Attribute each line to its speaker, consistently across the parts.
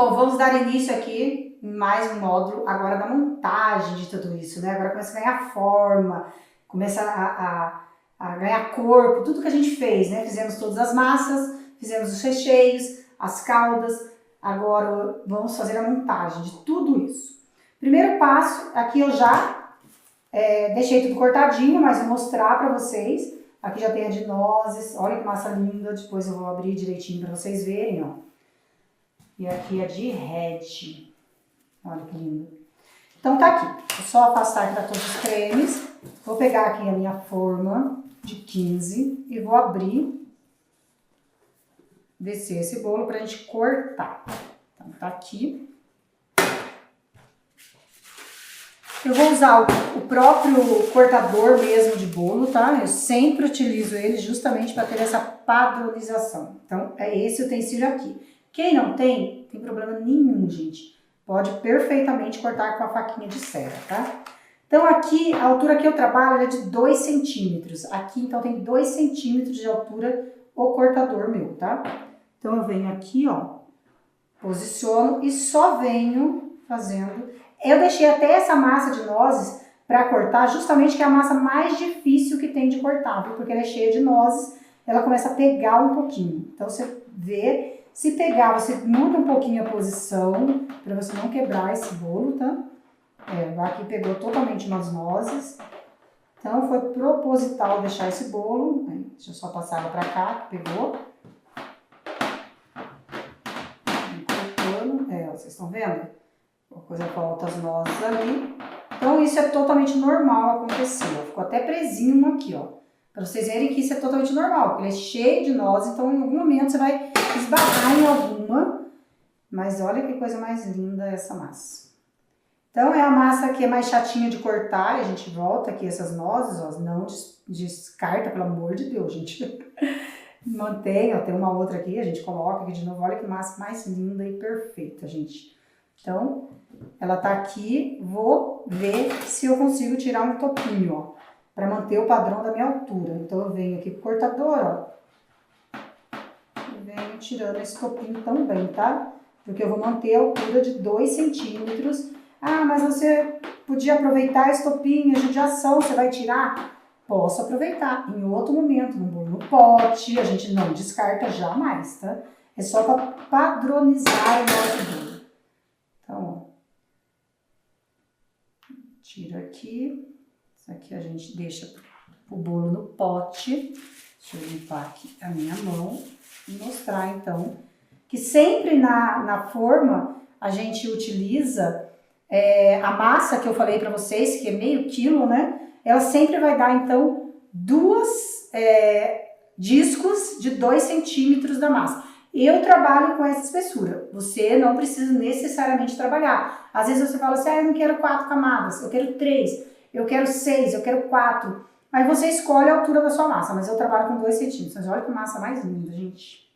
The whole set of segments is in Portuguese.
Speaker 1: Bom, vamos dar início aqui em mais um módulo agora da montagem de tudo isso, né? Agora começa a ganhar forma, começa a ganhar corpo, tudo que a gente fez, né? Fizemos todas as massas, fizemos os recheios, as caldas, agora vamos fazer a montagem de tudo isso. Primeiro passo, aqui eu já deixei tudo cortadinho, mas vou mostrar para vocês. Aqui já tem a de nozes, olha que massa linda, depois eu vou abrir direitinho para vocês verem, ó. E aqui é de red. Olha que lindo. Então tá aqui. É só afastar para todos os cremes. Vou pegar aqui a minha forma de 15 e vou abrir. Descer esse bolo pra gente cortar. Então tá aqui. Eu vou usar o próprio cortador mesmo de bolo, tá? Eu sempre utilizo ele justamente para ter essa padronização. Então é esse utensílio aqui. Quem não tem problema nenhum, gente. Pode perfeitamente cortar com a faquinha de serra, tá? Então aqui, a altura que eu trabalho é de 2 centímetros. Aqui, então, tem 2 centímetros de altura o cortador meu, tá? Então eu venho aqui, ó, posiciono e só venho fazendo. Eu deixei até essa massa de nozes para cortar, justamente que é a massa mais difícil que tem de cortar, viu? Porque ela é cheia de nozes, ela começa a pegar um pouquinho. Então você vê... Se pegar, você muda um pouquinho a posição, para você não quebrar esse bolo, tá? Aqui pegou totalmente umas nozes. Então, foi proposital deixar esse bolo. Deixa eu só passar ela para cá, que pegou. Cortando. Vocês estão vendo? A coisa falta as nozes ali. Então, isso é totalmente normal acontecer. Ficou até presinho aqui, ó. Para vocês verem que isso é totalmente normal, porque ele é cheio de nozes, então em algum momento você vai esbarrar em alguma. Mas olha que coisa mais linda essa massa. Então é a massa que é mais chatinha de cortar, a gente volta aqui essas nozes, ó, não descarta, pelo amor de Deus, gente. Mantém, ó, tem uma outra aqui, a gente coloca aqui de novo, olha que massa mais linda e perfeita, gente. Então, ela tá aqui, vou ver se eu consigo tirar um topinho, ó. Para manter o padrão da minha altura. Então, eu venho aqui pro cortador, ó. E venho tirando esse topinho também, tá? Porque eu vou manter a altura de 2 centímetros. Ah, mas você podia aproveitar esse topinho, a judiação, você vai tirar? Posso aproveitar. Em outro momento, no bolo no pote, a gente não descarta jamais, tá? É só para padronizar o nosso bolo. Então, ó. Tiro aqui. Isso aqui a gente deixa o bolo no pote. Deixa eu limpar aqui a minha mão e mostrar então que sempre na forma a gente utiliza a massa que eu falei para vocês, que é meio quilo, né? Ela sempre vai dar então 2 discos de 2 centímetros da massa. Eu trabalho com essa espessura, você não precisa necessariamente trabalhar. Às vezes você fala assim, eu não quero 4 camadas, eu quero 3. Eu quero 6, eu quero 4. Aí você escolhe a altura da sua massa, mas eu trabalho com 2 centímetros. Mas olha que massa mais linda, gente.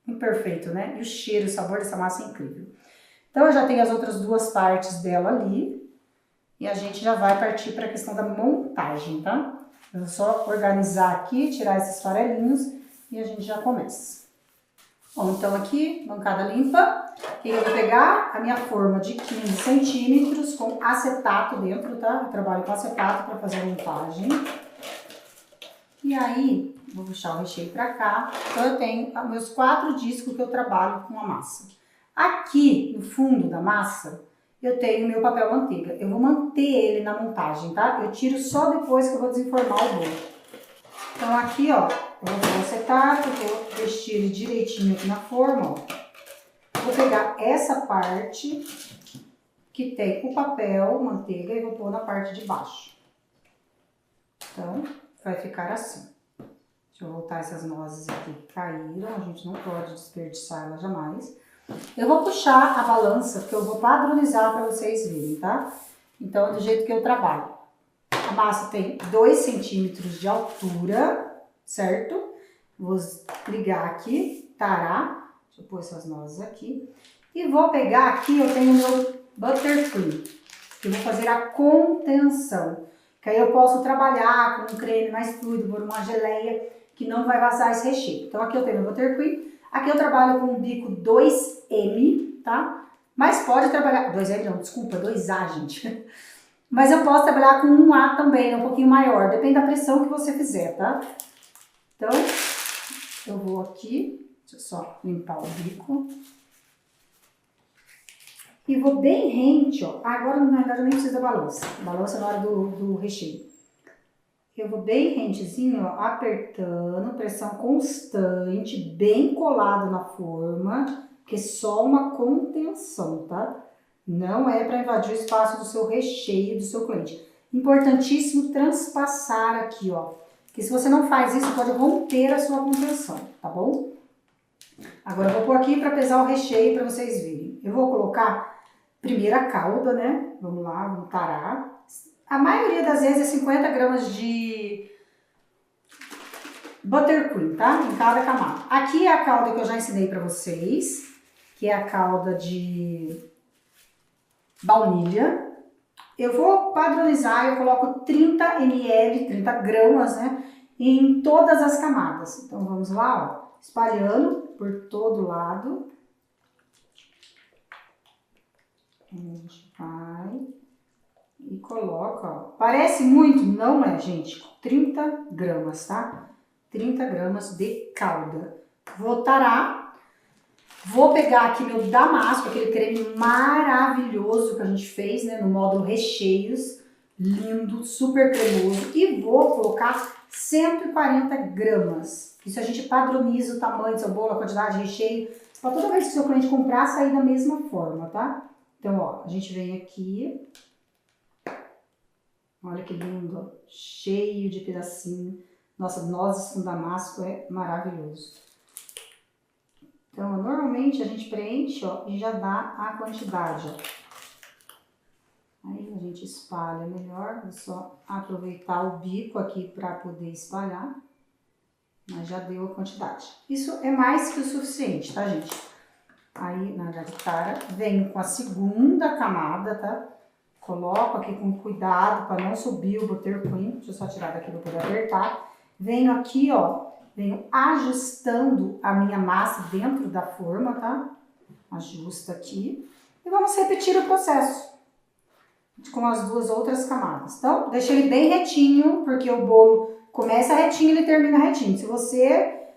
Speaker 1: Imperfeito, né? E o cheiro, o sabor dessa massa é incrível. Então eu já tenho as outras 2 partes dela ali. E a gente já vai partir para a questão da montagem, tá? Eu vou só organizar aqui, tirar esses farelinhos e a gente já começa. Bom, então aqui, bancada limpa. O que eu vou pegar? A minha forma de 15 centímetros com acetato dentro, tá? Eu trabalho com acetato para fazer a montagem. E aí, vou puxar o recheio para cá. Então eu tenho meus 4 discos que eu trabalho com a massa. Aqui, no fundo da massa, eu tenho meu papel manteiga. Eu vou manter ele na montagem, tá? Eu tiro só depois que eu vou desenformar o bolo. Então aqui, ó, eu vou pôr o acetato, vou vestir ele direitinho aqui na forma, ó. Vou pegar essa parte que tem o papel, manteiga, e vou pôr na parte de baixo. Então, vai ficar assim. Deixa eu voltar essas nozes aqui que caíram, a gente não pode desperdiçar elas jamais. Eu vou puxar a balança, porque eu vou padronizar para vocês verem, tá? Então, é do jeito que eu trabalho. A massa tem 2 centímetros de altura, certo? Vou ligar aqui, tarar. Deixa eu pôr essas nozes aqui. E vou pegar aqui, eu tenho o meu buttercream, que eu vou fazer a contenção. Que aí eu posso trabalhar com um creme mais fluido, por uma geleia, que não vai vazar esse recheio. Então aqui eu tenho o buttercream. Aqui eu trabalho com um bico 2M, tá? Mas pode trabalhar, 2L não, desculpa, 2A, gente. Mas eu posso trabalhar com 1A também, um pouquinho maior, depende da pressão que você fizer, tá? Então, eu vou aqui, deixa eu só limpar o bico. E vou bem rente, ó. Agora, na verdade, eu nem preciso da balança. Balança na hora do recheio. Eu vou bem rentezinho, ó, apertando, pressão constante, bem colado na forma, que é só uma contenção, tá? Não é para invadir o espaço do seu recheio, do seu cliente. Importantíssimo transpassar aqui, ó. Porque se você não faz isso, pode romper a sua contenção, tá bom? Agora eu vou pôr aqui para pesar o recheio para vocês verem. Eu vou colocar primeiro a calda, né? Vamos lá, vamos tarar. A maioria das vezes é 50 gramas de buttercream, tá? Em cada camada. Aqui é a calda que eu já ensinei pra vocês, que é a calda de baunilha. Eu vou padronizar, eu coloco 30 ml, 30 gramas, né? Em todas as camadas. Então vamos lá, ó, espalhando por todo lado. A gente vai... E coloca, ó. Parece muito? Não é, gente. 30 gramas, tá? 30 gramas de calda. Vou tarar. Vou pegar aqui meu damasco, aquele creme maravilhoso que a gente fez, né? No módulo recheios. Lindo, super cremoso. E vou colocar 140 gramas. Isso a gente padroniza o tamanho do seu bolo, a quantidade de recheio. Pra toda vez que o seu cliente comprar, sair da mesma forma, tá? Então, ó, a gente vem aqui... Olha que lindo, cheio de pedacinho. Nossa, nozes com damasco é maravilhoso. Então, normalmente a gente preenche, ó, e já dá a quantidade, ó. Aí a gente espalha melhor, é só aproveitar o bico aqui para poder espalhar. Mas já deu a quantidade. Isso é mais que o suficiente, tá, gente? Aí, na tara, venho com a segunda camada, tá? Coloco aqui com cuidado para não subir o buttercream. Deixa eu só tirar daqui para poder apertar. Venho aqui, ó, venho ajustando a minha massa dentro da forma, tá? Ajusta aqui. E vamos repetir o processo com as duas outras camadas. Então, deixa ele bem retinho, porque o bolo começa retinho e ele termina retinho. Se você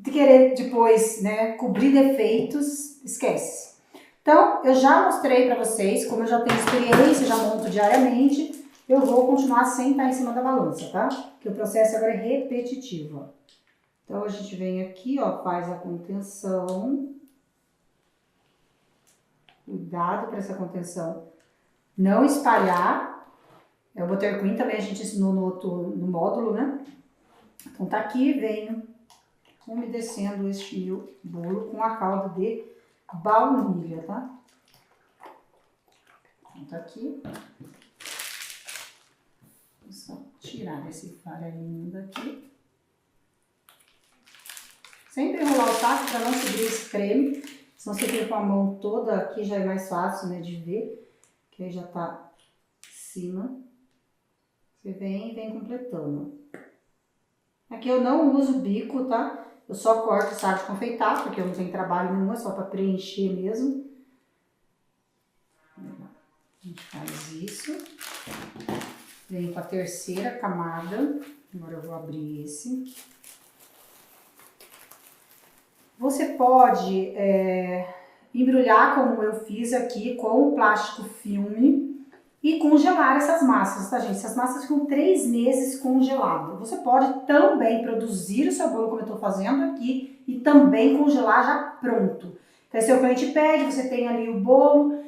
Speaker 1: querer depois, né, cobrir defeitos, esquece. Então, eu já mostrei para vocês, como eu já tenho experiência, já monto diariamente, eu vou continuar sem estar em cima da balança, tá? Porque o processo agora é repetitivo, ó. Então, a gente vem aqui, ó, faz a contenção. Cuidado para essa contenção não espalhar. O buttercream também a gente ensinou no módulo, né? Então, tá aqui, venho umedecendo este meu bolo com a calda de baunilha, tá? Então, tá aqui. Vou só tirar esse farelinho daqui. Sempre enrolar o taco para não subir esse creme. Senão você fica com a mão toda aqui, já é mais fácil, né, de ver. Que aí já tá em cima. Você vem e vem completando. Aqui eu não uso bico, tá? Eu só corto o saco de confeitar, porque eu não tenho trabalho nenhum, é só para preencher mesmo. A gente faz isso. Vem com a terceira camada. Agora eu vou abrir esse. Você pode embrulhar, como eu fiz aqui, com o plástico filme e congelar essas massas, tá, gente? Essas massas ficam 3 meses congeladas. Você pode também produzir o seu bolo, como eu tô fazendo aqui, e também congelar já pronto. Então, se o cliente pede, você tem ali o bolo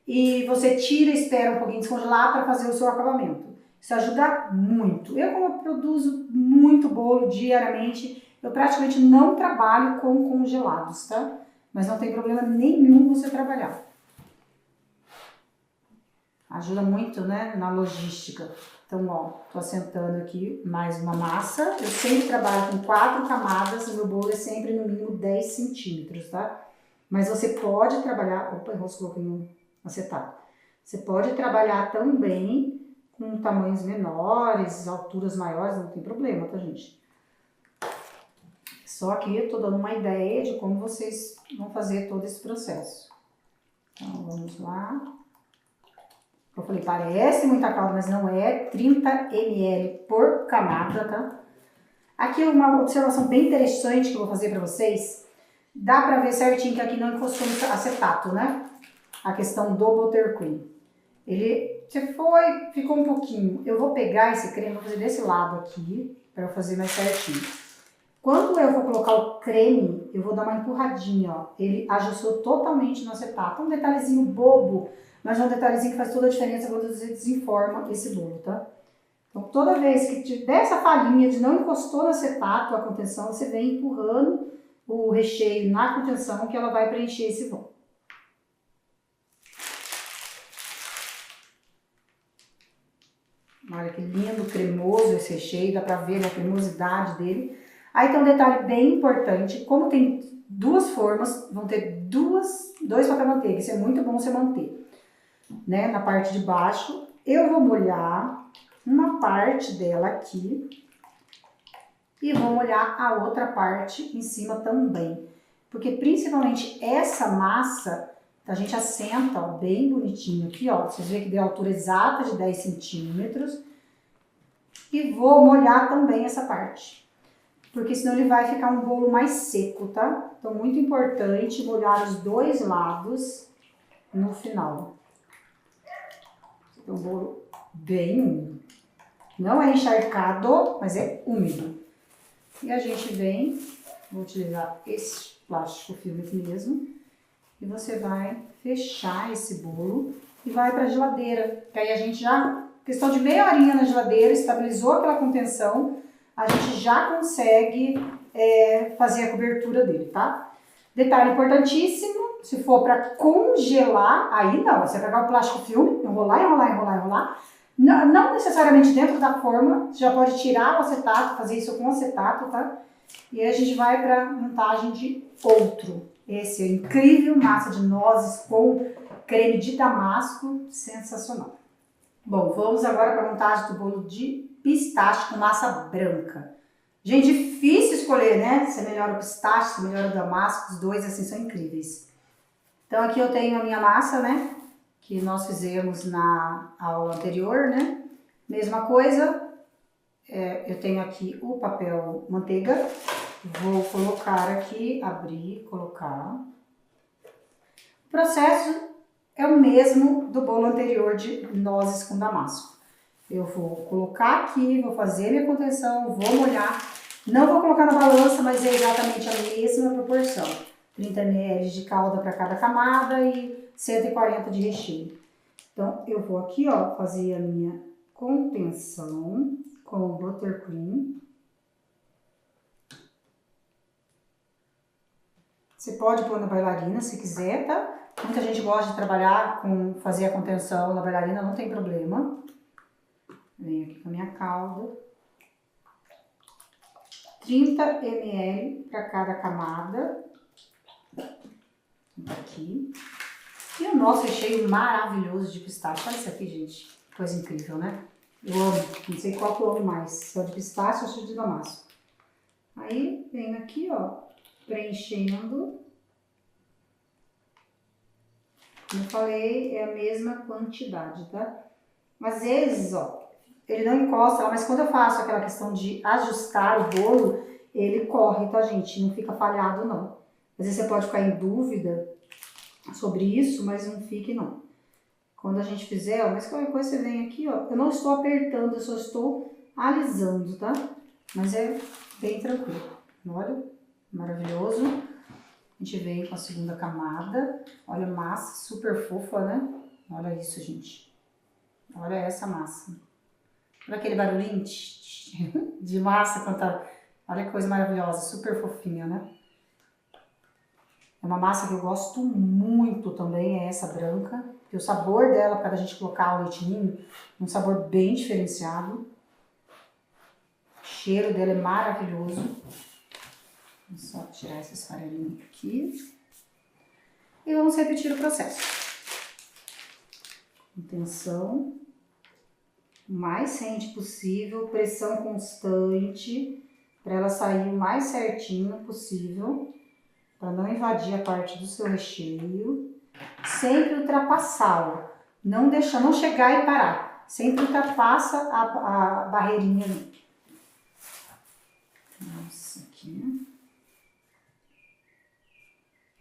Speaker 1: e você tira e espera um pouquinho descongelar para fazer o seu acabamento. Isso ajuda muito. Eu, como eu produzo muito bolo diariamente, eu praticamente não trabalho com congelados, tá? Mas não tem problema nenhum você trabalhar. Ajuda muito, né, na logística. Então, ó, tô assentando aqui mais uma massa. Eu sempre trabalho com 4 camadas, o meu bolo é sempre no mínimo 10 centímetros, tá? Mas você pode trabalhar... Opa, enroscou aqui no acetado. Você pode trabalhar também com tamanhos menores, alturas maiores, não tem problema, tá, gente? Só que eu tô dando uma ideia de como vocês vão fazer todo esse processo. Então, vamos lá. Eu falei, parece muita calda, mas não é. 30 ml por camada, tá? Aqui uma observação bem interessante que eu vou fazer pra vocês. Dá pra ver certinho que aqui não encostou no acetato, né? A questão do buttercream. Ele ficou um pouquinho. Eu vou pegar esse creme, vou fazer desse lado aqui, pra eu fazer mais certinho. Quando eu vou colocar o creme, eu vou dar uma empurradinha, ó. Ele ajustou totalmente no acetato. Um detalhezinho bobo, mas é um detalhezinho que faz toda a diferença quando você desenforma esse bolo, tá? Então, toda vez que der essa falhinha de não encostou no acetato a contenção, você vem empurrando o recheio na contenção que ela vai preencher esse vão. Olha que lindo, cremoso esse recheio, dá pra ver a cremosidade dele. Aí tem um detalhe bem importante, como tem duas formas, vão ter dois papel manteiga, isso é muito bom você manter, né? Na parte de baixo, eu vou molhar uma parte dela aqui e vou molhar a outra parte em cima também, porque principalmente essa massa, a gente assenta, ó, bem bonitinho aqui, ó, vocês veem que deu a altura exata de 10 centímetros, e vou molhar também essa parte, porque senão ele vai ficar um bolo mais seco, tá? Então, muito importante molhar os dois lados no final. É um bolo bem úmido. Não é encharcado, mas é úmido. E a gente vem, vou utilizar esse plástico filme aqui mesmo, e você vai fechar esse bolo e vai para a geladeira. Que aí a gente já, questão de meia horinha na geladeira, estabilizou aquela contenção, a gente já consegue fazer a cobertura dele, tá? Detalhe importantíssimo, se for para congelar, aí não, você vai pegar o plástico filme, enrolar. Não necessariamente dentro da forma, você já pode tirar o acetato, fazer isso com acetato, tá? E aí a gente vai para montagem de outro. Esse é incrível, massa de nozes com creme de damasco, sensacional. Bom, vamos agora para a montagem do bolo de pistache com massa branca. Gente, difícil escolher, né? Se é melhor o pistache, se é melhor o damasco, os dois assim são incríveis. Então aqui eu tenho a minha massa, né? Que nós fizemos na aula anterior, né? Mesma coisa, eu tenho aqui o papel manteiga, vou colocar aqui, abrir, colocar. O processo é o mesmo do bolo anterior de nozes com damasco. Eu vou colocar aqui, vou fazer minha contenção, vou molhar. Não vou colocar na balança, mas é exatamente a mesma proporção. 30 ml de calda para cada camada e 140 de recheio. Então, eu vou aqui, ó, fazer a minha contenção com o buttercream. Você pode pôr na bailarina se quiser, tá? Muita gente gosta de trabalhar com fazer a contenção na bailarina, não tem problema. Venho aqui com a minha calda. 30 ml para cada camada. Aqui. E o nosso recheio maravilhoso de pistache. Olha isso aqui, gente. Coisa incrível, né? Eu amo. Não sei qual que eu amo mais. Se é o de pistache ou se é o de damasco. Aí, venho aqui, ó, preenchendo. Como eu falei, é a mesma quantidade, tá? Às vezes, ó, ele não encosta lá, mas quando eu faço aquela questão de ajustar o bolo, ele corre, tá, gente? Não fica falhado, não. Às vezes você pode ficar em dúvida sobre isso, mas não fique, não. Quando a gente fizer, ó, mas qualquer coisa você vem aqui, ó. Eu não estou apertando, eu só estou alisando, tá? Mas é bem tranquilo. Olha, maravilhoso. A gente vem com a segunda camada. Olha a massa, super fofa, né? Olha isso, gente. Olha essa massa. Olha aquele barulhinho de massa quando tá... Olha que coisa maravilhosa, super fofinha, né? É uma massa que eu gosto muito também, é essa branca. Porque o sabor dela, para a gente colocar o leite ninho, um sabor bem diferenciado. O cheiro dela é maravilhoso. Vou só tirar esses farelinhos aqui. E vamos repetir o processo. Contenção. O mais rente possível, pressão constante, para ela sair o mais certinho possível, para não invadir a parte do seu recheio. sempre ultrapassá-lo. Não deixar, não chegar e parar. Sempre ultrapassa a barreirinha ali. Nossa, aqui.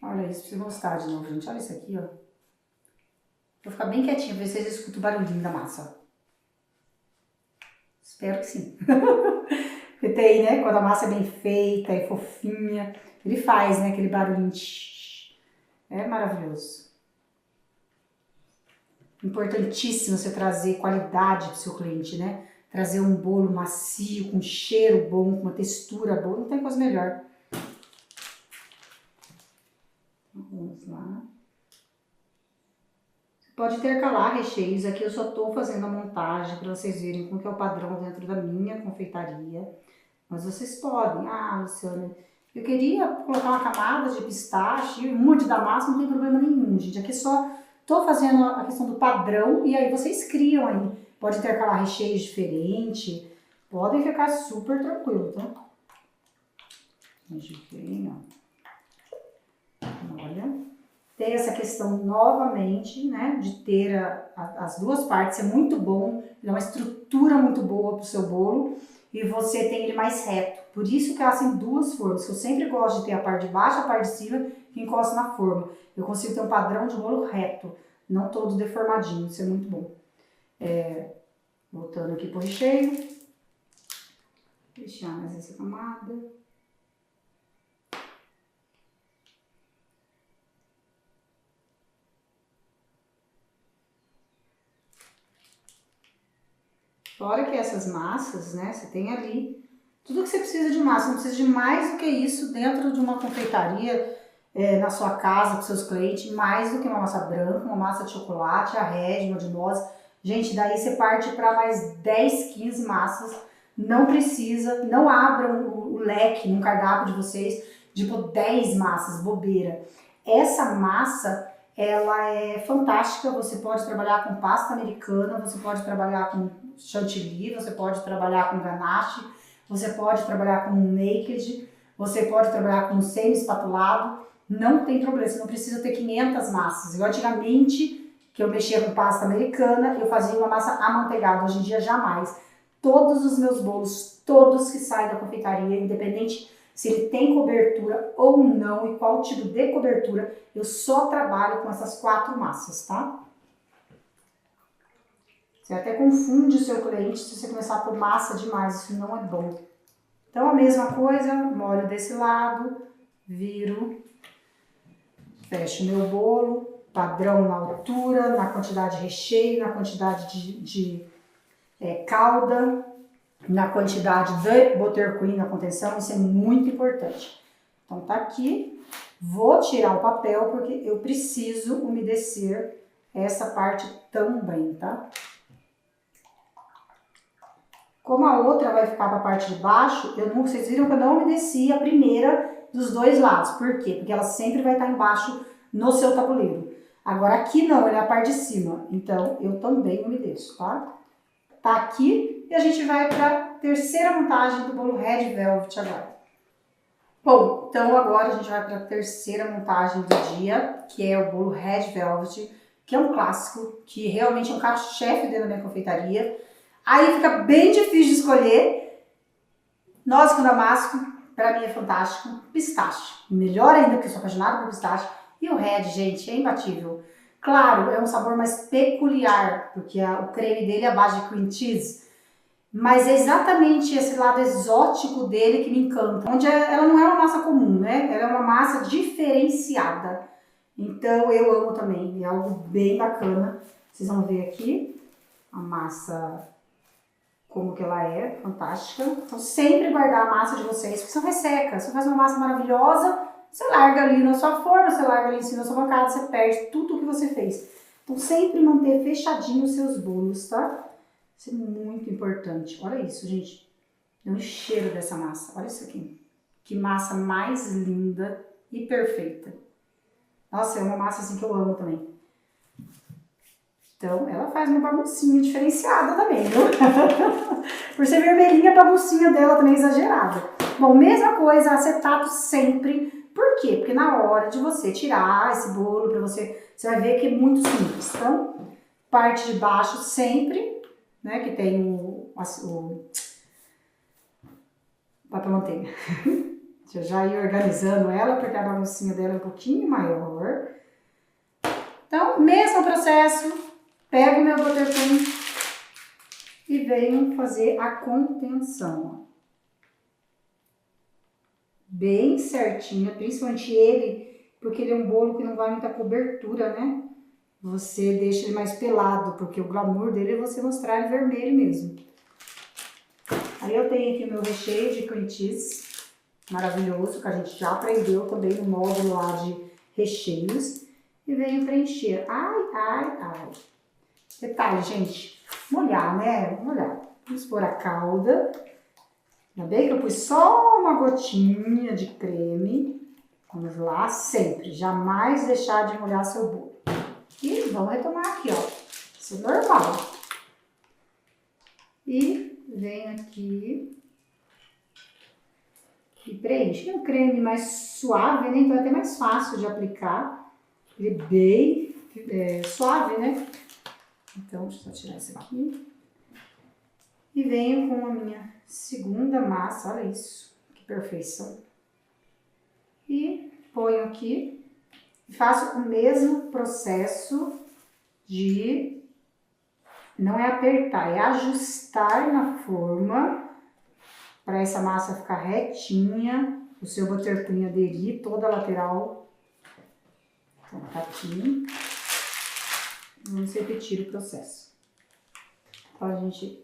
Speaker 1: Olha isso, pra você gostar de novo, gente. Olha isso aqui, ó. Vou ficar bem quietinha pra ver se vocês escutam o barulhinho da massa. Espero que sim. Porque tem, né? Quando a massa é bem feita, é fofinha, ele faz, né? Aquele barulhinho. É maravilhoso. Importantíssimo você trazer qualidade pro seu cliente, né? Trazer um bolo macio, com cheiro bom, com uma textura boa. Não tem coisa melhor. Vamos lá. Pode intercalar recheios, aqui eu só estou fazendo a montagem para vocês verem como que é o padrão dentro da minha confeitaria. Mas vocês podem, Luciana, eu queria colocar uma camada de pistache, uma de damasco, não tem problema nenhum, gente. Aqui só estou fazendo a questão do padrão e aí vocês criam aí. Pode intercalar recheios diferentes, podem ficar super tranquilo, tá? A gente vem, ó. Olha. Ter essa questão novamente, né, de ter as duas partes, é muito bom, dá uma estrutura muito boa para o seu bolo e você tem ele mais reto. Por isso que elas têm duas formas, que eu sempre gosto de ter a parte de baixo e a parte de cima que encosta na forma. Eu consigo ter um padrão de bolo reto, não todo deformadinho, isso é muito bom. Voltando aqui pro recheio, deixar mais essa camada. Fora que essas massas, né, você tem ali tudo que você precisa de massa, não precisa de mais do que isso dentro de uma confeitaria, na sua casa, com seus clientes, mais do que uma massa branca, uma massa de chocolate, a Red, uma de noz. Gente, daí você parte para mais 10, 15 massas, não precisa, não abram o leque no cardápio de vocês, tipo 10 massas, bobeira. Essa massa, ela é fantástica, você pode trabalhar com pasta americana, você pode trabalhar com chantilly, você pode trabalhar com ganache, você pode trabalhar com naked, você pode trabalhar com semi-espatulado, não tem problema, você não precisa ter 500 massas. Igual antigamente, que eu mexia com pasta americana, eu fazia uma massa amanteigada, hoje em dia jamais. Todos os meus bolos, todos que saem da confeitaria, independente se ele tem cobertura ou não e qual tipo de cobertura, eu só trabalho com essas 4 massas, tá? Você até confunde o seu cliente se você começar por massa demais, isso não é bom. Então a mesma coisa, molho desse lado, viro, fecho o meu bolo, padrão na altura, na quantidade de recheio, na quantidade de calda, na quantidade de buttercream na contenção, isso é muito importante. Então tá aqui, vou tirar o papel porque eu preciso umedecer essa parte também, tá? Como a outra vai ficar para a parte de baixo, vocês viram que eu não umedeci a primeira dos dois lados. Por quê? Porque ela sempre vai estar embaixo no seu tabuleiro. Agora aqui não, ele é a parte de cima. Então eu também umedeço, tá? Tá aqui e a gente vai para a terceira montagem do bolo Red Velvet agora. Bom, então agora a gente vai para a terceira montagem do dia, que é o bolo Red Velvet, que é um clássico, que realmente é um carro-chefe dentro da minha confeitaria. Aí fica bem difícil de escolher. Noz com damasco, pra mim é fantástico. Pistache, melhor ainda, porque eu sou apaixonada por pistache. E o Red, gente, é imbatível. Claro, é um sabor mais peculiar, porque o creme dele é a base de cream cheese. Mas é exatamente esse lado exótico dele que me encanta. Onde ela não é uma massa comum, né? Ela é uma massa diferenciada. Então eu amo também, é algo bem bacana. Vocês vão ver aqui a massa, como que ela é, fantástica. Então sempre guardar a massa de vocês, porque senão resseca. Você faz uma massa maravilhosa, você larga ali na sua forma, você larga ali em cima da sua bancada, você perde tudo o que você fez. Então sempre manter fechadinho os seus bolos, tá? Isso é muito importante. Olha isso, gente. Dá um cheiro dessa massa. Olha isso aqui. Que massa mais linda e perfeita. Nossa, é uma massa assim que eu amo também. Então, ela faz uma baguncinha diferenciada também, viu? Por ser vermelhinha, a baguncinha dela também é exagerada. Bom, mesma coisa, acetato sempre. Por quê? Porque na hora de você tirar esse bolo, para você Você vai ver que é muito simples. Então, parte de baixo sempre, né, que tem o papel manteiga. Deixa eu já ir organizando ela, porque a baguncinha dela é um pouquinho maior. Então, mesmo processo, pego o meu buttercream e venho fazer a contenção, ó. Bem certinha, principalmente ele, porque ele é um bolo que não vai muita cobertura, né? Você deixa ele mais pelado, porque o glamour dele é você mostrar ele vermelho mesmo. Aí eu tenho aqui o meu recheio de cream cheese, maravilhoso, que a gente já aprendeu também no módulo lá de recheios. E venho preencher. Ai, ai, ai. Detalhe, gente, molhar, né? Molhar. Vamos pôr a calda. Ainda bem que eu pus só uma gotinha de creme. Vamos lá, sempre. Jamais deixar de molhar seu bolo. E vamos retomar aqui, ó. Isso é normal. E venho aqui e preencho. É um creme mais suave, né? Então é até mais fácil de aplicar. Ele é bem suave, né? Então, deixa eu só tirar isso aqui. E venho com a minha segunda massa, olha isso, que perfeição. E ponho aqui e faço o mesmo processo de, não é apertar, é ajustar na forma para essa massa ficar retinha, o seu buttercream aderir toda a lateral. Então tá aqui. Vamos repetir o processo. Então a gente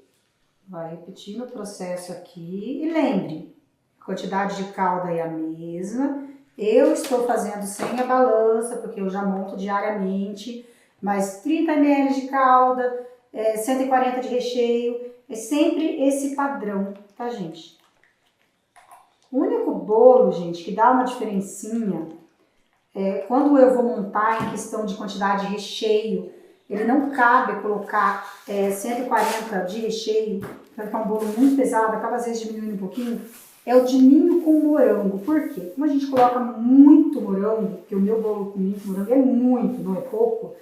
Speaker 1: vai repetindo o processo aqui. E lembre, a quantidade de calda é a mesma. Eu estou fazendo sem a balança, porque eu já monto diariamente. Mas 30 ml de calda, 140 de recheio. É sempre esse padrão, tá, gente? O único bolo, gente, que dá uma diferencinha quando eu vou montar em questão de quantidade de recheio, ele não cabe colocar 140 de recheio, vai ficar um bolo muito pesado, acaba às vezes diminuindo um pouquinho, é o de ninho com morango. Por quê? Como a gente coloca muito morango, porque o meu bolo com ninho com morango é muito, não é pouco,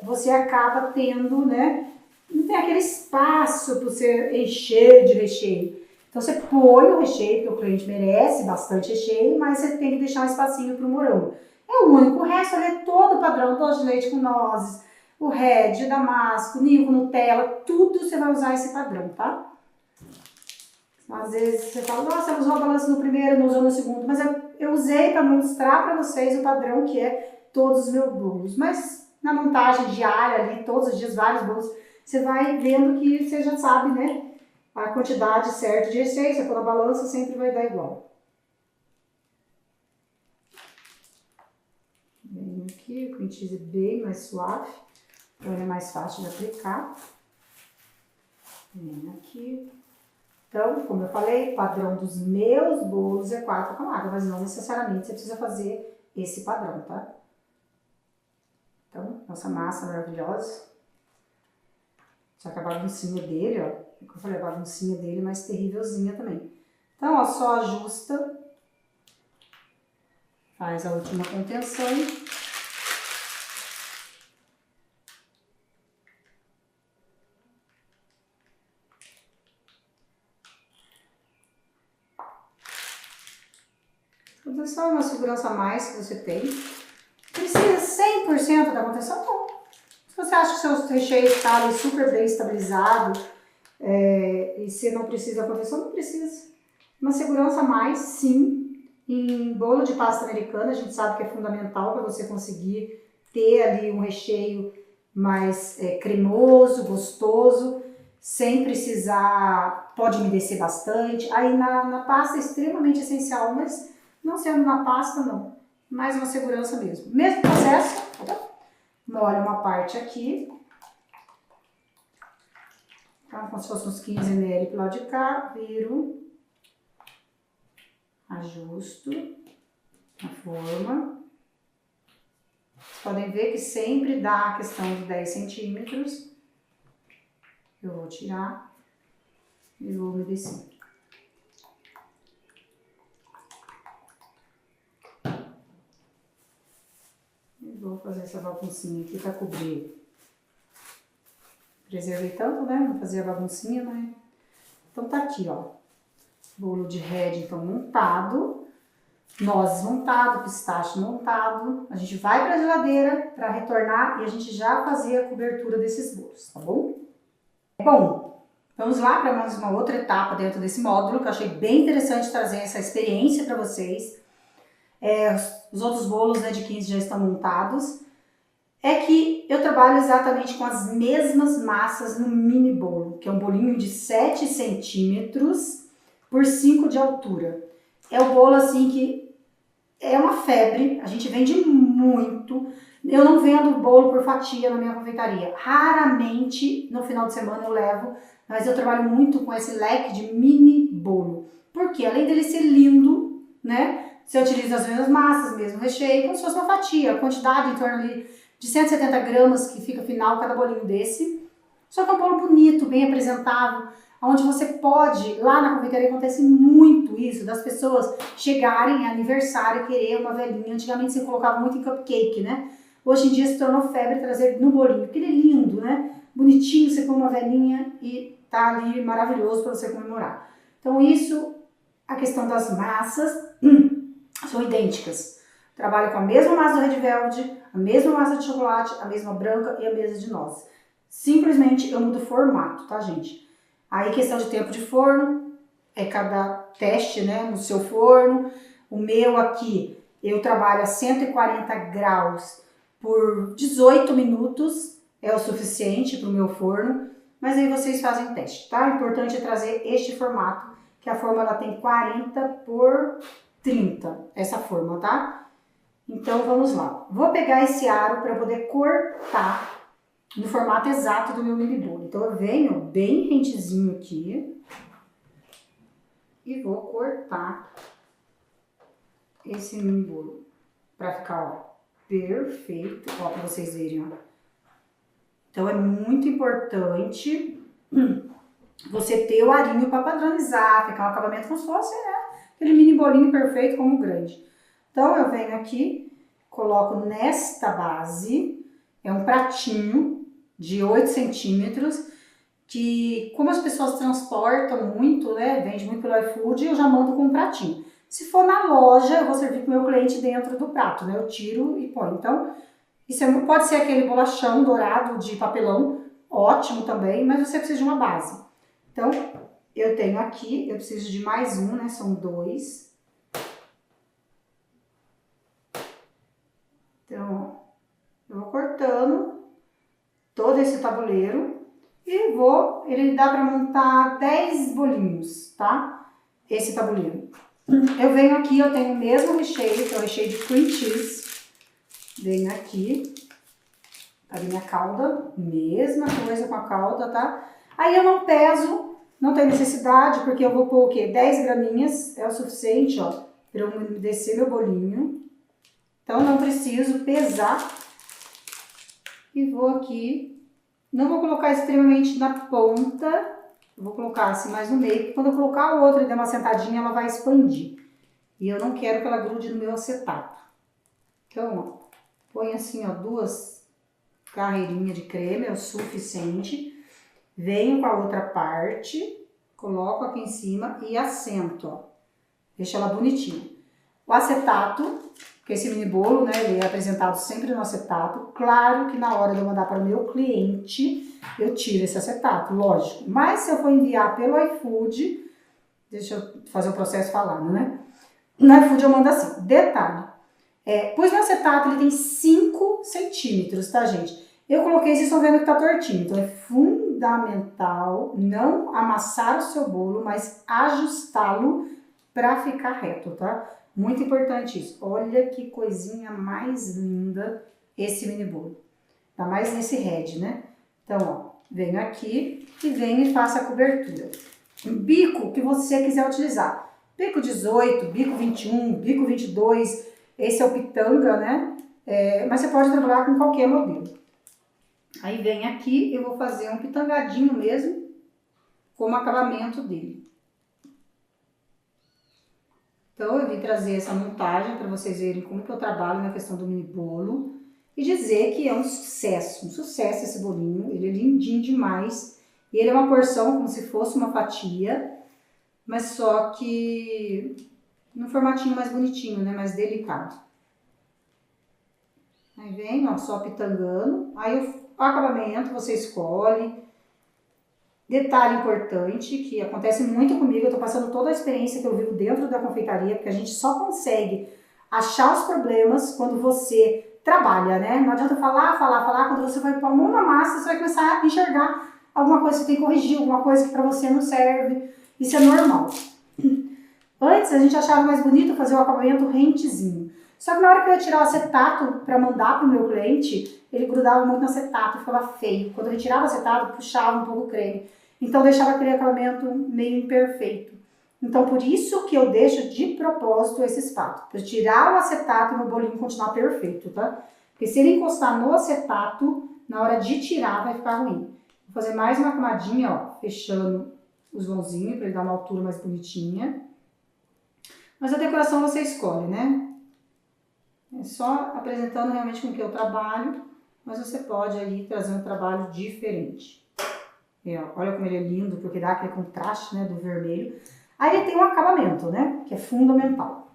Speaker 1: você acaba tendo, né, não tem aquele espaço para você encher de recheio. Então você põe o recheio, porque o cliente merece bastante recheio, mas você tem que deixar um espacinho para o morango. É o único, o resto ali é todo padrão, doce de leite com nozes, o red, o damasco, o ninho com Nutella, tudo você vai usar esse padrão, tá? Às vezes você fala, nossa, você usou a balança no primeiro, não usou no segundo, mas eu usei para mostrar para vocês o padrão que é todos os meus bolos. Mas na montagem diária ali, todos os dias, vários bolos, você vai vendo que você já sabe, né? A quantidade certa de recheio, você pôr na balança, sempre vai dar igual. Vem aqui, o cream cheese é bem mais suave, então ele é mais fácil de aplicar. Vem aqui. Então, como eu falei, o padrão dos meus bolos é 4 camadas, mas não necessariamente você precisa fazer esse padrão, tá? Então, nossa massa maravilhosa. Só que a baguncinha dele, ó, como eu falei, a baguncinha dele é mais terrívelzinha também. Então, ó, só ajusta, faz a última contenção. Contenção é uma segurança a mais que você tem. Precisa 100% da contenção? Não. Se você acha que seu recheio está ali super bem estabilizado e você não precisa da contenção, não precisa. Uma segurança a mais, sim. Em bolo de pasta americana, a gente sabe que é fundamental para você conseguir ter ali um recheio mais cremoso, gostoso, sem precisar, pode umedecer bastante. Aí na pasta é extremamente essencial, mas não sendo na pasta, não. Mais uma segurança mesmo. Mesmo processo, tá? Molho uma parte aqui, tá? Como se fosse uns 15 ml pro lado de cá, viro, ajusto a forma. Vocês podem ver que sempre dá a questão de 10 centímetros. Eu vou tirar e vou umedecer. E Vou fazer essa baguncinha aqui pra cobrir. Preservei tanto, né? Não fazia baguncinha, mas... Então tá aqui, ó. Bolo de red, então, montado. Nozes montado, pistache montado. A gente vai pra geladeira pra retornar e a gente já fazer a cobertura desses bolos, tá bom? Bom, vamos lá para mais uma outra etapa dentro desse módulo, que eu achei bem interessante trazer essa experiência para vocês. Os outros bolos, né, de 15 já estão montados. É que eu trabalho exatamente com as mesmas massas no mini bolo, que é um bolinho de 7 centímetros por 5 de altura. É o bolo assim que é uma febre, a gente vende muito. Eu não vendo bolo por fatia na minha confeitaria. Raramente no final de semana eu levo, mas eu trabalho muito com esse leque de mini bolo. Porque além dele ser lindo, né? Você utiliza as mesmas massas, mesmo recheio, como se fosse uma fatia. A quantidade em torno ali de 170 gramas que fica final cada bolinho desse. Só que é um bolo bonito, bem apresentável, onde você pode, lá na confeitaria acontece muito isso, das pessoas chegarem a aniversário e querer uma velhinha. Antigamente você colocava muito em cupcake, né? Hoje em dia se tornou febre trazer no bolinho, porque ele é lindo, né? Bonitinho, você põe uma velhinha e tá ali maravilhoso para você comemorar. Então isso, a questão das massas, são idênticas. Trabalho com a mesma massa do Red Velvet, a mesma massa de chocolate, a mesma branca e a mesma de nozes. Simplesmente eu mudo o formato, tá, gente? Aí questão de tempo de forno, é cada teste, né, no seu forno. O meu aqui, eu trabalho a 140 graus por 18 minutos, é o suficiente para o meu forno. Mas aí vocês fazem o teste, tá? O importante é trazer este formato, que a forma ela tem 40 por 30, essa forma, tá? Então vamos lá. Vou pegar esse aro para poder cortar no formato exato do meu mini bolo. Então eu venho bem rentezinho aqui e vou cortar esse mini bolo para ficar, ó, perfeito, ó, para vocês verem, ó. Então é muito importante você ter o arinho para padronizar, ficar um acabamento como se fosse, né, aquele mini bolinho perfeito como o grande. Então eu venho aqui, coloco nesta base, é um pratinho de 8 centímetros, que como as pessoas transportam muito, né, vende muito pelo iFood, eu já mando com um pratinho. Se for na loja, eu vou servir para o meu cliente dentro do prato, né, eu tiro e põe. Então, isso pode ser aquele bolachão dourado de papelão, ótimo também, mas você precisa de uma base. Então, eu tenho aqui, eu preciso de mais um, né, são 2. Então, eu vou cortando todo esse tabuleiro e ele dá para montar 10 bolinhos, tá? Esse tabuleiro. Eu venho aqui, eu tenho o mesmo recheio, que é o recheio de cream cheese. Venho aqui, a minha calda, mesma coisa com a calda, tá? Aí eu não peso, não tem necessidade, porque eu vou pôr o quê? 10 graminhas, é o suficiente, ó, para eu umedecer meu bolinho. Então não preciso pesar. E vou aqui, não vou colocar extremamente na ponta, eu vou colocar assim mais no meio, porque quando eu colocar o outro e der uma sentadinha, ela vai expandir. E eu não quero que ela grude no meu acetato. Então, ó, põe assim, ó, 2 carreirinhas de creme, é o suficiente. Venho com a outra parte, coloco aqui em cima e assento, ó. Deixa ela bonitinha. O acetato, porque esse mini bolo, né, ele é apresentado sempre no acetato. Claro que na hora de eu mandar para o meu cliente, eu tiro esse acetato, lógico. Mas se eu for enviar pelo iFood, deixa eu fazer o processo falando, né? No iFood eu mando assim, detalhe. Pois no acetato ele tem 5 centímetros, tá, gente? Eu coloquei, vocês estão vendo que tá tortinho. Então é fundamental não amassar o seu bolo, mas ajustá-lo para ficar reto, tá? Muito importante isso. Olha que coisinha mais linda esse mini bolo. Tá mais nesse red, né? Então, ó, venho aqui e venho e faço a cobertura. Um bico que você quiser utilizar. Bico 18, bico 21, bico 22. Esse é o pitanga, né? Mas você pode trabalhar com qualquer modelo. Aí vem aqui, eu vou fazer um pitangadinho mesmo, como acabamento dele. Então, eu vim trazer essa montagem para vocês verem como que eu trabalho na questão do mini bolo. e dizer que é um sucesso esse bolinho. Ele é lindinho demais. E ele é uma porção como se fosse uma fatia, mas só que num formatinho mais bonitinho, né? Mais delicado. Aí vem, ó, só pitangando. Aí o acabamento você escolhe. Detalhe importante, que acontece muito comigo, eu tô passando toda a experiência que eu vivo dentro da confeitaria, porque a gente só consegue achar os problemas quando você trabalha, né? Não adianta falar, quando você vai pôr a mão na massa, você vai começar a enxergar alguma coisa que você tem que corrigir, alguma coisa que pra você não serve. Isso é normal. Antes a gente achava mais bonito fazer o acabamento rentezinho. Só que na hora que eu ia tirar o acetato para mandar pro meu cliente, ele grudava muito no acetato, ficava feio. Quando eu retirava o acetato, puxava um pouco o creme. Então deixava aquele acabamento meio imperfeito. Então por isso que eu deixo de propósito esse espato. Para tirar o acetato e meu bolinho continuar perfeito, tá? Porque se ele encostar no acetato, na hora de tirar vai ficar ruim. Vou fazer mais uma camadinha, ó, fechando os vãozinhos para ele dar uma altura mais bonitinha. Mas a decoração você escolhe, né? É só apresentando realmente com o que eu trabalho, mas você pode aí trazer um trabalho diferente. E, ó, olha como ele é lindo, porque dá aquele contraste, né, do vermelho. Aí ele tem um acabamento, né, que é fundamental.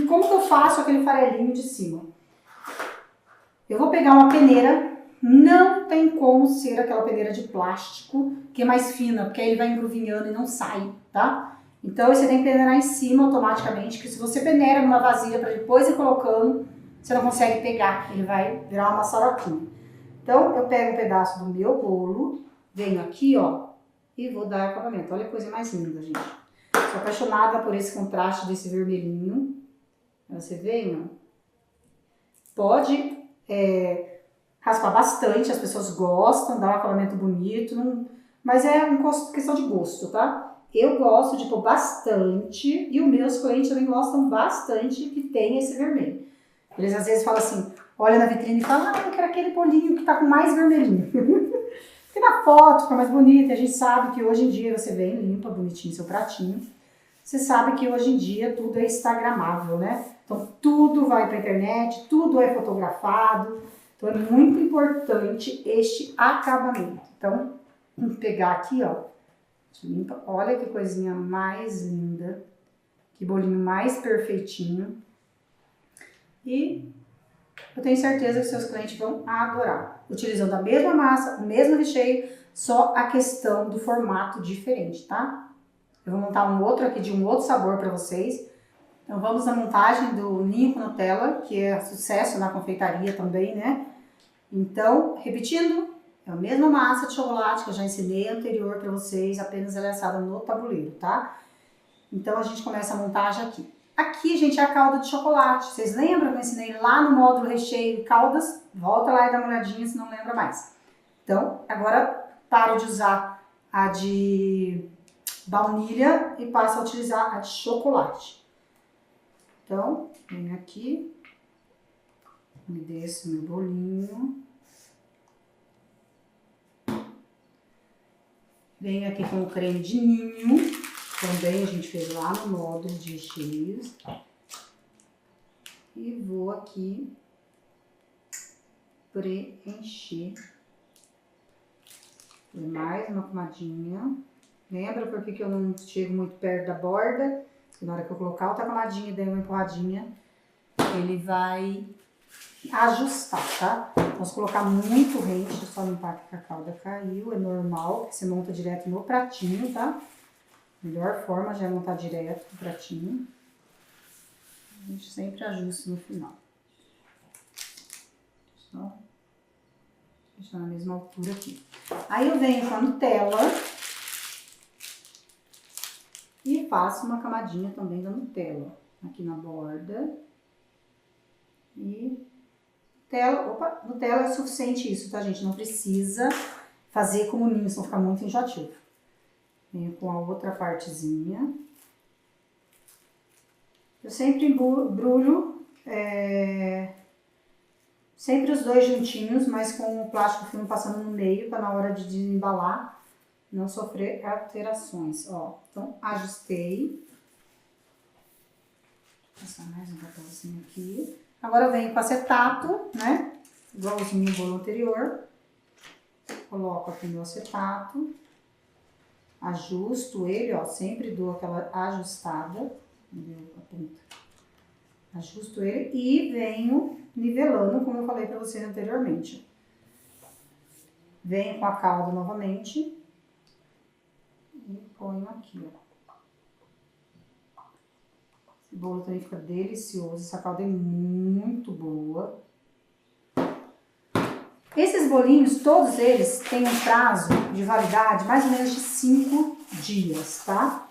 Speaker 1: Como que eu faço aquele farelinho de cima? Eu vou pegar uma peneira, não tem como ser aquela peneira de plástico, que é mais fina, porque aí ele vai engruvinhando e não sai, tá? Então você tem que peneirar em cima automaticamente, que se você peneira numa vasilha para depois ir colocando, você não consegue pegar, ele vai virar uma maçaroquinha. Então eu pego um pedaço do meu bolo, venho aqui, ó, e vou dar acabamento. Olha a coisa mais linda, gente. Sou apaixonada por esse contraste desse vermelhinho. Você vem, ó. Pode raspar bastante, as pessoas gostam, dá um acabamento bonito, mas é uma questão de gosto, tá? Eu gosto de pôr bastante e os meus clientes também gostam bastante que tem esse vermelho. Eles às vezes falam assim, olha na vitrine e falam, eu quero aquele bolinho que tá com mais vermelhinho. Porque na foto fica mais bonito, e a gente sabe que hoje em dia você vem, limpa bonitinho seu pratinho. Você sabe que hoje em dia tudo é instagramável, né? Então tudo vai pra internet, tudo é fotografado. Então é muito importante este acabamento. Então, vamos pegar aqui, ó. Limpa. Olha que coisinha mais linda. Que bolinho mais perfeitinho. E eu tenho certeza que seus clientes vão adorar. Utilizando a mesma massa, o mesmo recheio, só a questão do formato diferente, tá? Eu vou montar um outro aqui de um outro sabor para vocês. Então vamos na montagem do ninho com Nutella, que é sucesso na confeitaria também, né? Então, repetindo, é a mesma massa de chocolate que eu já ensinei anterior para vocês, apenas ela é assada no tabuleiro, tá? Então a gente começa a montagem aqui. Aqui, gente, é a calda de chocolate. Vocês lembram que eu ensinei lá no módulo recheio e caldas? Volta lá e dá uma olhadinha se não lembra mais. Então, agora paro de usar a de baunilha e passo a utilizar a de chocolate. Então, venho aqui, me desço meu bolinho. Venho aqui com o creme de ninho, também a gente fez lá no módulo de recheios. E vou aqui preencher. Mais uma camadinha. Lembra por que eu não chego muito perto da borda? Na hora que eu colocar outra camadinha e der uma empurradinha, ele vai ajustar, tá? Vamos colocar muito rente, deixa eu só limpar aqui que a calda caiu, é normal, que você monta direto no pratinho, tá? Melhor forma já é montar direto no pratinho. A gente sempre ajusta no final. Só deixar na mesma altura aqui. Aí eu venho com a Nutella e faço uma camadinha também da Nutella aqui na borda. E Nutella é suficiente isso, tá, gente? Não precisa fazer como ninho, senão fica muito enjoativo. Venho com a outra partezinha. Eu sempre embrulho, sempre os dois juntinhos, mas com o plástico filme passando no meio, para na hora de desembalar não sofrer alterações. Ó, então, ajustei. Vou passar mais um papelzinho aqui. Agora eu venho com acetato, né? igualzinho o bolo anterior. Coloco aqui no acetato, ajusto ele, ó, sempre dou aquela ajustada, entendeu? A ponta. Ajusto ele e venho nivelando, como eu falei pra vocês anteriormente. Venho com a calda novamente e ponho aqui, ó. Esse bolo também fica delicioso, essa calda é muito boa. Esses bolinhos, todos eles têm um prazo de validade mais ou menos de 5 dias, tá?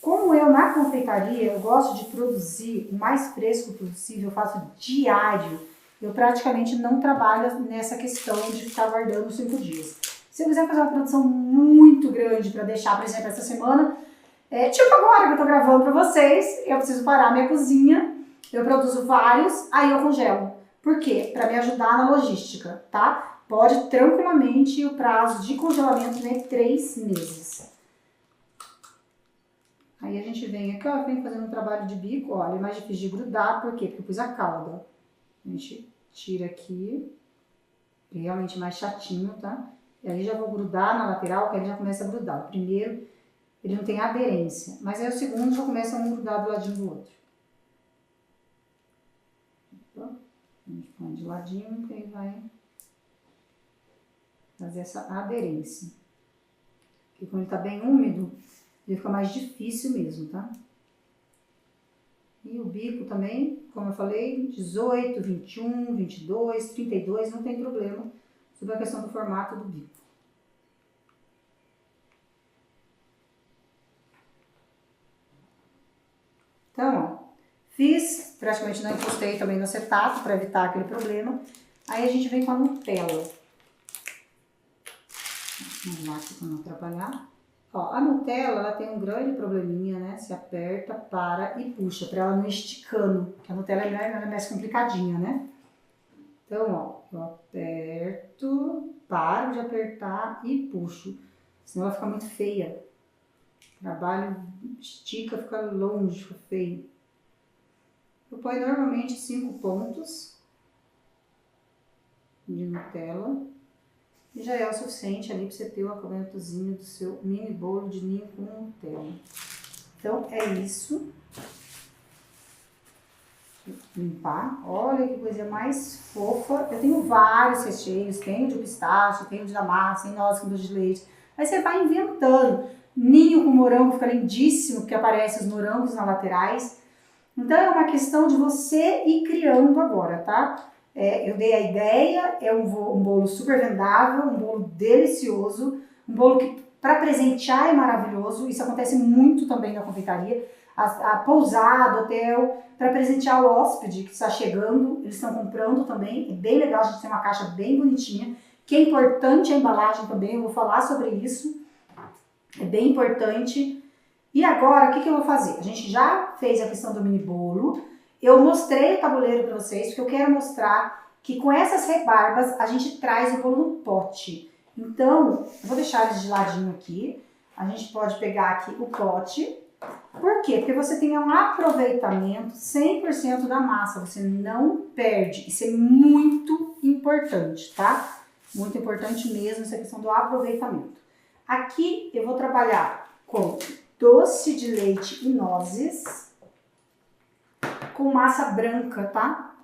Speaker 1: Como eu na confeitaria, eu gosto de produzir o mais fresco possível, eu faço diário, eu praticamente não trabalho nessa questão de ficar guardando 5 dias. Se eu quiser fazer uma produção muito grande para deixar, por exemplo, essa semana, tipo agora que eu tô gravando para vocês, eu preciso parar minha cozinha, eu produzo vários, aí eu congelo. Por quê? Para me ajudar na logística, tá? Pode tranquilamente o prazo de congelamento é 3 meses. Aí a gente vem aqui, ó, vem fazendo um trabalho de bico, olha, é mais difícil de grudar, por quê? Porque eu pus a calda. A gente tira aqui, é realmente mais chatinho, tá? E aí já vou grudar na lateral, que aí ele já começa a grudar. O primeiro, ele não tem aderência, mas aí o segundo já começa a um grudar do ladinho do outro. A gente põe de ladinho, que aí vai fazer essa aderência. Porque quando ele tá bem úmido, ele fica mais difícil mesmo, tá? E o bico também, como eu falei, 18, 21, 22, 32, não tem problema sobre a questão do formato do bico. Então, ó, fiz, praticamente não encostei também no acetato para evitar aquele problema. Aí a gente vem com a Nutella. Vamos lá aqui para não atrapalhar. Ó, a Nutella, ela tem um grande probleminha, né? Se aperta, para e puxa, para ela não ir esticando. Porque a Nutella ela é mais complicadinha, né? Então, ó, eu aperto, paro de apertar e puxo. Senão ela fica muito feia. O trabalho estica, fica longe, fica feio. Eu ponho normalmente 5 pontos de Nutella. E já é o suficiente ali para você ter o acabamentozinho do seu mini bolo de ninho com Nutella. Então, é isso. Limpar. Olha que coisa mais fofa. Eu tenho vários recheios. Tenho de pistache, tenho de damasco, tem nozes com doce de leite. Aí você vai inventando. Ninho com morango fica lindíssimo, porque aparecem os morangos nas laterais. Então, é uma questão de você ir criando agora, tá? Eu dei a ideia, é um bolo super vendável, um bolo delicioso, um bolo que para presentear é maravilhoso, isso acontece muito também na confeitaria, a pousada, hotel, para presentear o hóspede que está chegando, eles estão comprando também, é bem legal, a gente tem uma caixa bem bonitinha, que é importante a embalagem também, eu vou falar sobre isso, é bem importante. E agora, o que eu vou fazer? A gente já fez a questão do mini bolo, eu mostrei o tabuleiro para vocês, porque eu quero mostrar que com essas rebarbas a gente traz o bolo no pote. Então, eu vou deixar eles de ladinho aqui. A gente pode pegar aqui o pote. Por quê? Porque você tem um aproveitamento 100% da massa. Você não perde. Isso é muito importante, tá? Muito importante mesmo essa questão do aproveitamento. Aqui eu vou trabalhar com doce de leite e nozes. Com massa branca, tá?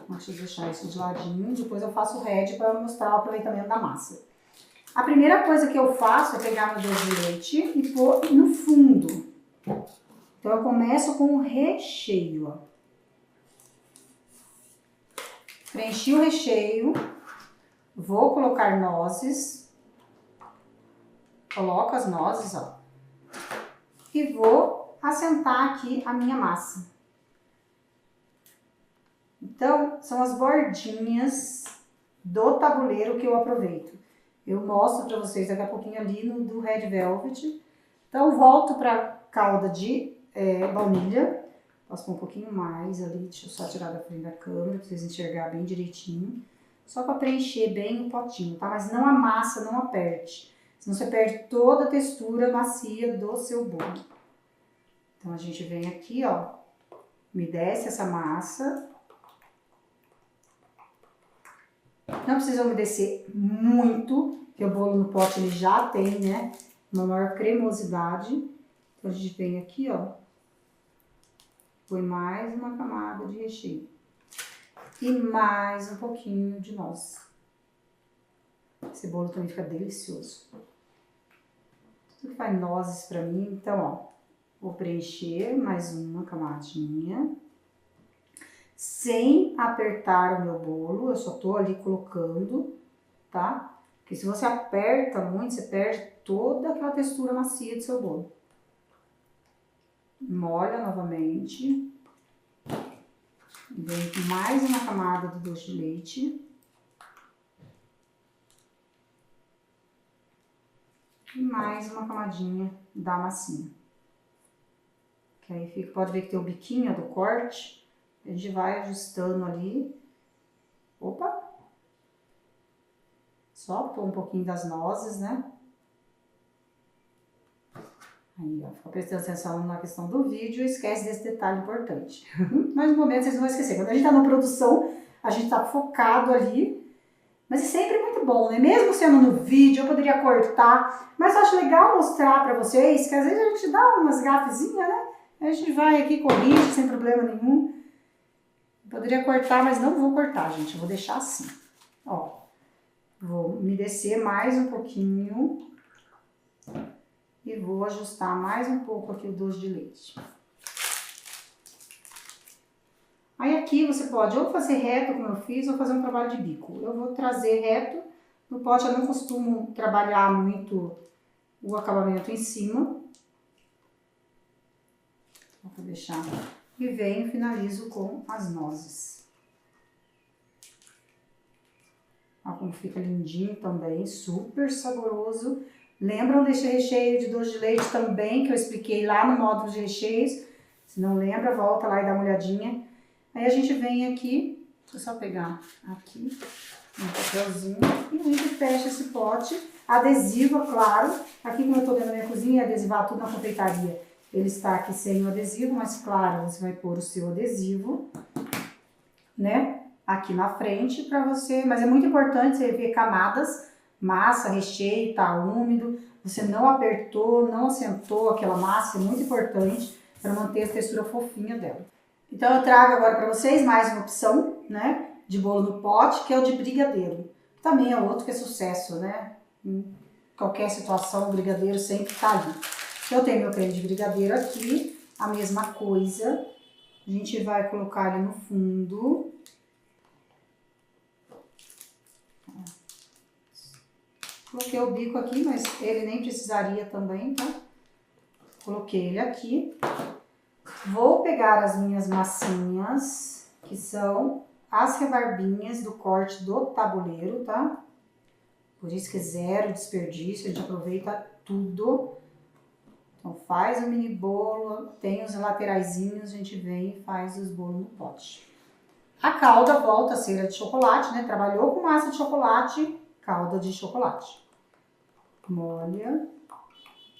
Speaker 1: Deixa eu deixar isso de ladinho, depois eu faço o red para mostrar o aproveitamento da massa. A primeira coisa que eu faço é pegar meu doce de leite e pôr no fundo. Então eu começo com o recheio, ó. Preenchi o recheio, vou colocar nozes, coloco as nozes, ó, e vou assentar aqui a minha massa. Então, são as bordinhas do tabuleiro que eu aproveito. Eu mostro para vocês daqui a pouquinho ali no do Red Velvet. Então, volto para calda de baunilha. Posso pôr um pouquinho mais ali, deixa eu só tirar da frente da câmera para vocês enxergarem bem direitinho. Só para preencher bem o potinho, tá? Mas não amassa, não aperte. Senão você perde toda a textura macia do seu bolo. Então, a gente vem aqui, ó, umedece essa massa. Não precisa umedecer muito, porque o bolo no pote ele já tem, né, uma maior cremosidade. Então a gente vem aqui, ó, põe mais uma camada de recheio. E mais um pouquinho de noz. Esse bolo também fica delicioso. Tudo que faz nozes pra mim. Então, ó, vou preencher mais uma camadinha. Sem apertar o meu bolo, eu só tô ali colocando, tá? Porque se você aperta muito, você perde toda aquela textura macia do seu bolo. Molha novamente. Vem com mais uma camada do doce de leite. E mais uma camadinha da massinha. Que aí fica, pode ver que tem o biquinho do corte. A gente vai ajustando ali. Opa! Só pôr um pouquinho das nozes, né? Aí, ó, fica prestando atenção na questão do vídeo e esquece desse detalhe importante. Mas no momento vocês não vão esquecer. Quando a gente tá na produção, a gente tá focado ali. Mas é sempre muito bom, né? Mesmo sendo no vídeo, eu poderia cortar. Mas eu acho legal mostrar pra vocês que às vezes a gente dá umas gafezinhas, né? A gente vai aqui, corrige, sem problema nenhum. Eu poderia cortar, mas não vou cortar, gente. Eu vou deixar assim. Ó, vou umedecer mais um pouquinho. E vou ajustar mais um pouco aqui o doce de leite. Aí aqui você pode ou fazer reto, como eu fiz, ou fazer um trabalho de bico. Eu vou trazer reto. No pote eu não costumo trabalhar muito o acabamento em cima. Vou deixar. E venho e finalizo com as nozes. Olha como fica lindinho também, super saboroso. Lembram desse recheio de doce de leite também, que eu expliquei lá no módulo de recheios. Se não lembra, volta lá e dá uma olhadinha. Aí a gente vem aqui, deixa eu só pegar aqui um papelzinho e a gente fecha esse pote. Adesiva, claro. Aqui como eu tô dentro da minha cozinha, adesivar tudo na confeitaria. Ele está aqui sem o adesivo, mas claro, você vai pôr o seu adesivo, né? Aqui na frente para você, mas é muito importante você ver camadas, massa, recheio, tá úmido, você não apertou, não assentou aquela massa, é muito importante para manter a textura fofinha dela. Então eu trago agora para vocês mais uma opção, né, de bolo no pote, que é o de brigadeiro. Também é outro que é sucesso, né? Em qualquer situação, o brigadeiro sempre tá ali. Eu tenho meu creme de brigadeiro aqui, a mesma coisa. A gente vai colocar ele no fundo. Coloquei o bico aqui, mas ele nem precisaria também, tá? Coloquei ele aqui. Vou pegar as minhas massinhas, que são as rebarbinhas do corte do tabuleiro, tá? Por isso que é zero desperdício, a gente aproveita tudo. Então faz o mini bolo, tem os lateraizinhos, a gente vem e faz os bolos no pote. A calda volta a ser a de chocolate, né? Trabalhou com massa de chocolate, calda de chocolate. Molha,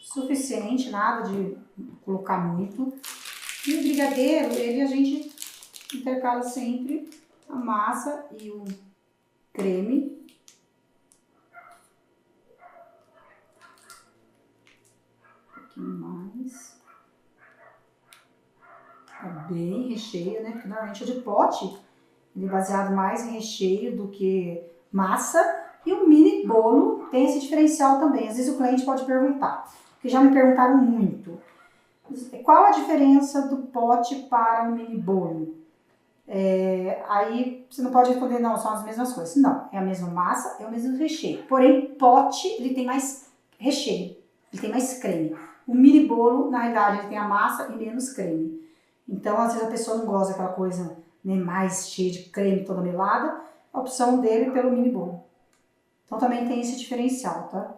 Speaker 1: suficiente, nada de colocar muito. E o brigadeiro, ele a gente intercala sempre a massa e o creme. Um pouquinho mais. Tá bem recheio, né? Porque normalmente o de pote, ele é baseado mais em recheio do que massa. E o mini bolo tem esse diferencial também. Às vezes o cliente pode perguntar, porque já me perguntaram muito. Qual a diferença do pote para o mini bolo? Aí você não pode responder, não, são as mesmas coisas. Não, é a mesma massa, é o mesmo recheio. Porém, pote, ele tem mais recheio, ele tem mais creme. O mini bolo, na realidade, ele tem a massa e menos creme. Então, às vezes a pessoa não gosta daquela coisa, né, mais cheia de creme, toda melada. A opção dele é pelo mini bolo. Então, também tem esse diferencial, tá?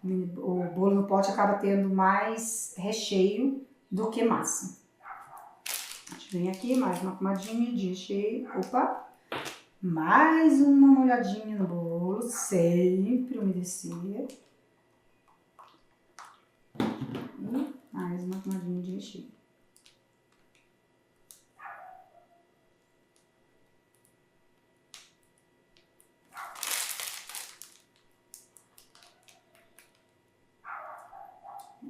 Speaker 1: O bolo no pote acaba tendo mais recheio do que massa. A gente vem aqui, mais uma camadinha de recheio. Opa! Mais uma molhadinha no bolo, sempre umedecer. E mais uma camadinha de recheio.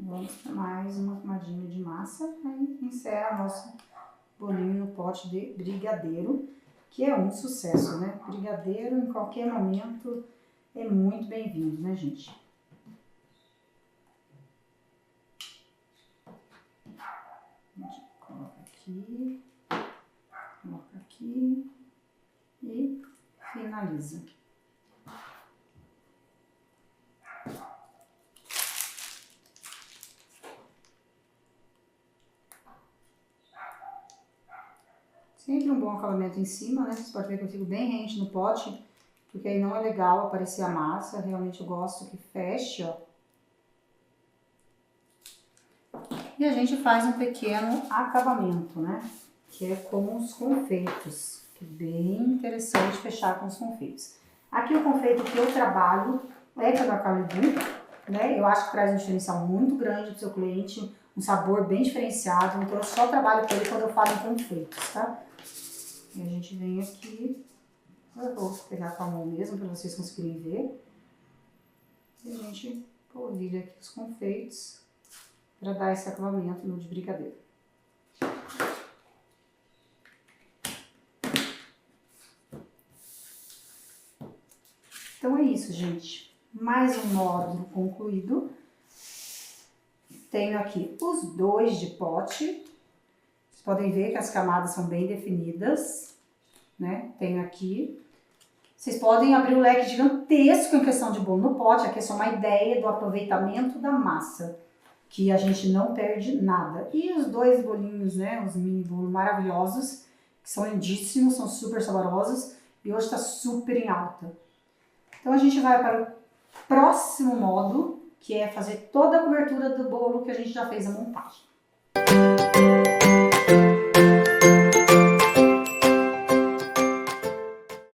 Speaker 1: Vamos para mais uma camadinha de massa, aí encerra nosso bolinho no pote de brigadeiro, que é um sucesso, né? Brigadeiro em qualquer momento é muito bem-vindo, né, gente? A gente coloca aqui e finaliza. Sempre um bom acabamento em cima, né? Vocês podem ver que eu fico bem rente no pote, porque aí não é legal aparecer a massa. Realmente eu gosto que feche, ó. E a gente faz um pequeno acabamento, né? Que é com os confeitos. Que é bem interessante fechar com os confeitos. Aqui o confeito que eu trabalho é Cacau, né? Eu acho que traz um diferencial muito grande para o seu cliente, um sabor bem diferenciado. Então eu só trabalho com ele quando eu falo em confeitos, tá? E a gente vem aqui, eu vou pegar com a mão mesmo para vocês conseguirem ver. E a gente polvilha aqui os confeitos para dar esse acabamento no de brigadeiro. Então é isso, gente. Mais um módulo concluído. Tenho aqui os 2 de pote. Vocês podem ver que as camadas são bem definidas, né? Tenho aqui. Vocês podem abrir um leque gigantesco em questão de bolo no pote. Aqui é só uma ideia do aproveitamento da massa, que a gente não perde nada. E os 2 bolinhos, né? Os mini bolos maravilhosos, que são lindíssimos, são super saborosos. E hoje está super em alta. Então a gente vai para o próximo módulo, que é fazer toda a cobertura do bolo que a gente já fez a montagem.